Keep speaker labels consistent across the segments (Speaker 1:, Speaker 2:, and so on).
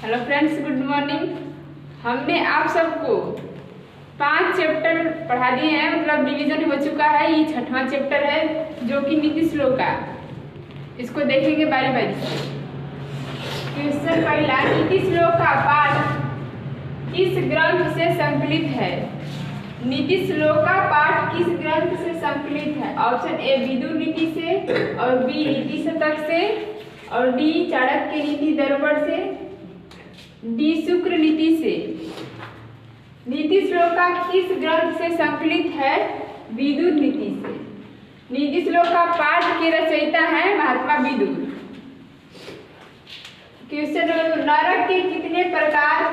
Speaker 1: Hello friends, good morning. हमने आप सबको 5 चैप्टर पढ़ा दिए हैं, मतलब डिवीजन हो चुका है। ये 6वां चैप्टर है जो कि नीति श्लोक का। इसको देखेंगे बारी बारी से। क्वेश्चन पहला, नीति श्लोक का पाठ किस ग्रंथ से संकलित है? नीति श्लोक का पाठ किस ग्रंथ से संकलित है? ऑप्शन ए विदुर नीति से, और बी नीति शतक से, और डी चाणक्य नीति दर्पण से, डी शुक्र नीति से। नीति श्लोक का किस ग्रंथ से संकलित है? विदुर नीति से। नीति श्लोक का पाठ के रचयिता है महात्मा विदुर। क्वेश्चन, नरक के कितने प्रकार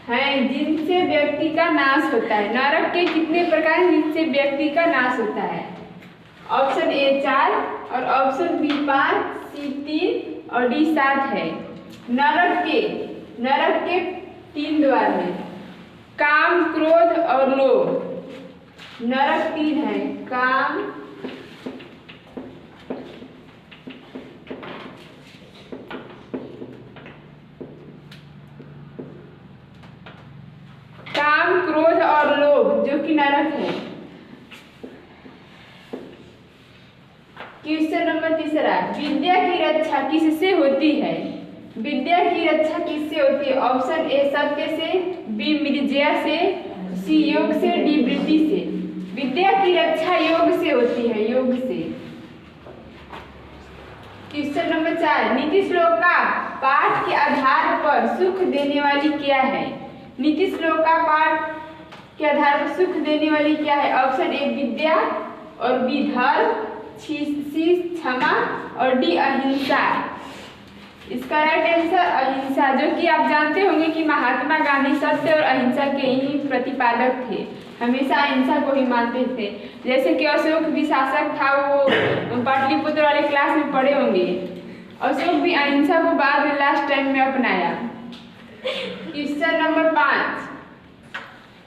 Speaker 1: हैं जिनसे व्यक्ति का नाश होता है? नरक के कितने प्रकार हैं जिनसे व्यक्ति का नाश होता है? ऑप्शन ए 4, और ऑप्शन बी 5, सी 3 और डी 7 है। नरक के 3 द्वार हैं, काम, क्रोध और लोभ। नरक 3 है, काम, क्रोध और लोभ, जो कि नरक है। क्वेश्चन नंबर 3, विद्या की रक्षा किससे होती है? विद्या की रक्षा किससे होती है? ऑप्शन ए सत्य से, बी मिर्जया से, सी योग से, डी वृत्ति से। विद्या की रक्षा योग से होती है, योग से। क्वेश्चन नंबर 4, नीति श्लोक का पाठ के आधार पर सुख देने वाली क्या है? नीति श्लोक का पाठ के आधार पर सुख देने वाली क्या है? ऑप्शन ए विद्या, और बी धर्म, सी क्षमा, और डी अहिंसा। इसका राइट आंसर अहिंसा, जो कि आप जानते होंगे कि महात्मा गांधी सत्य और अहिंसा के ही प्रतिपादक थे। हमेशा अहिंसा को ही मानते थे। जैसे कि अशोक भी शासक था, वो पाटलिपुत्र वाले क्लास में पढ़े होंगे। अशोक भी अहिंसा को बाद में लास्ट टाइम में अपनाया। क्वेश्चन नंबर 5,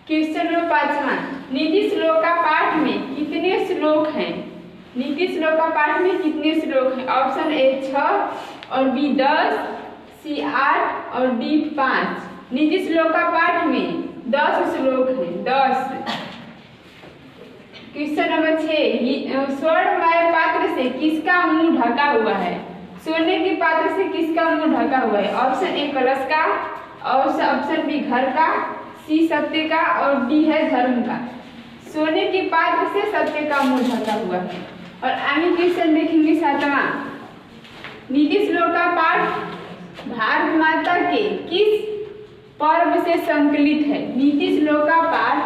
Speaker 1: क्वेश्चन नंबर 5वां, नीति श्लोक का पाठ में कितने श्लोक हैं? नीति श्लोक का पाठ में कितने श्लोक हैं? ऑप्शन ए 6, और बी 10, सी 8 और डी 5। नीति श्लोक का पाठ में 10 श्लोक हैं, 10। क्वेश्चन नंबर 6, स्वर्णमय पात्र से किसका मुंह ढका हुआ है? सोने के पात्र से किसका मुंह ढका हुआ है? ऑप्शन ए कलश का, और ऑप्शन बी घर का, सी सत्य का, और डी है धर्म का। सोने के पात्र से सत्य का मुंह ढका हुआ है। और आगे क्वेश्चन देखेंगे 7वां, नीति श्लोक का पाठ भारत माता के किस पर्व से संकलित है? नीति श्लोक का पाठ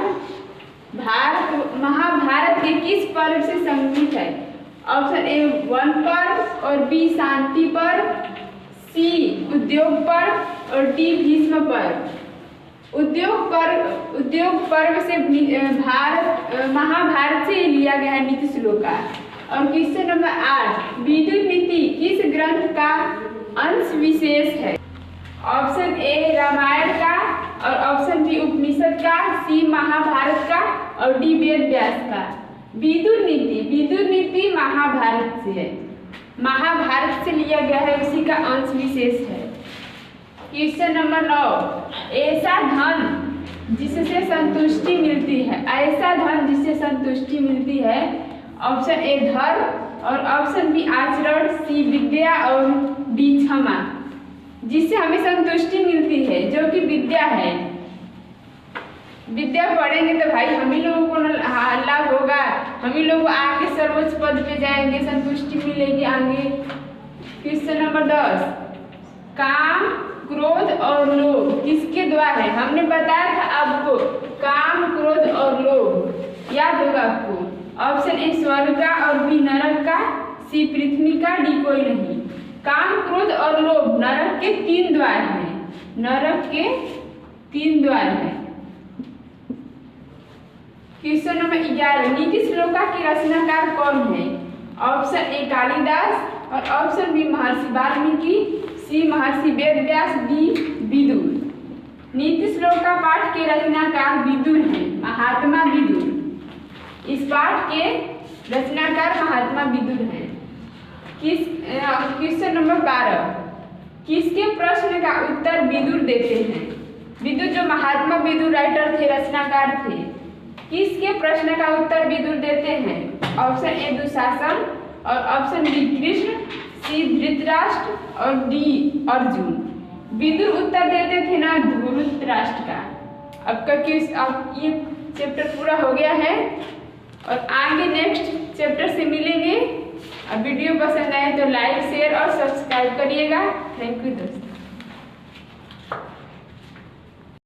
Speaker 1: महाभारत के किस पर्व से संकलित है? ऑप्शन ए वन पर्व, और बी शांति पर्व, सी उद्योग पर्व, और डी भीष्म पर्व। उद्योग पर्व से महाभारत से लिया गया है नीति श्लोक का। और क्वेश्चन नंबर 8, विदुर नीति किस ग्रंथ का अंश विशेष है? ऑप्शन ए रामायण का, और ऑप्शन बी उपनिषद का, सी महाभारत का, और डी वेद व्यास का। विदुर नीति महाभारत से है, महाभारत से लिया गया है, उसी का अंश विशेष है। क्वेश्चन नंबर 9, ऐसा धन जिससे संतुष्टि मिलती है, ऐसा धन जिससे संतुष्टि मिलती है। ऑप्शन ए धर्म, और ऑप्शन बी आचरण, सी विद्या, और डी क्षमा। जिससे हमें संतुष्टि मिलती है, जो कि विद्या है। विद्या पढ़ेंगे तो भाई हम ही लोगों को लाभ होगा, हम ही लोग आगे सर्वोच्च पद पे जाएंगे, संतुष्टि मिलेगी आगे। क्वेश्चन नंबर 10, काम, क्रोध और लोभ किसके द्वार है? हमने बताया था आपको, काम, क्रोध और लोभ याद होगा आपको। ऑप्शन ए स्वर्ग का, और बी नरक का, सी पृथ्वी का, डी कोई नहीं। काम, क्रोध और लोभ नरक के 3 द्वार हैं, नरक के 3 द्वार हैं। क्वेश्चन नंबर 11, नीति श्लोका के रचनाकार कौन है? ऑप्शन ए कालिदास, और ऑप्शन बी महर्षि वाल्मीकि, सी महर्षि वेद व्यास, डी विदुर। नीति श्लोक का पाठ के रचनाकार विदुर हैं, महात्मा विदुर। इस पाठ के रचनाकार महात्मा विदुर हैं। क्वेश्चन नंबर 12, किसके प्रश्न का उत्तर विदुर देते हैं? विदुर जो महात्मा विदुर राइटर थे, रचनाकार थे, किसके प्रश्न का उत्तर विदुर देते हैं? ऑप्शन ए दुशासन और ऑप्शन बी कृष्ण, सी धृतराष्ट्र और डी अर्जुन। विदुर उत्तर देते थे ना धृतराष्ट्र का। अब ये चैप्टर पूरा हो गया है और आगे नेक्स्ट चैप्टर से मिलेंगे। अब वीडियो पसंद आए तो लाइक शेयर और सब्सक्राइब करिएगा। थैंक यू दोस्तों।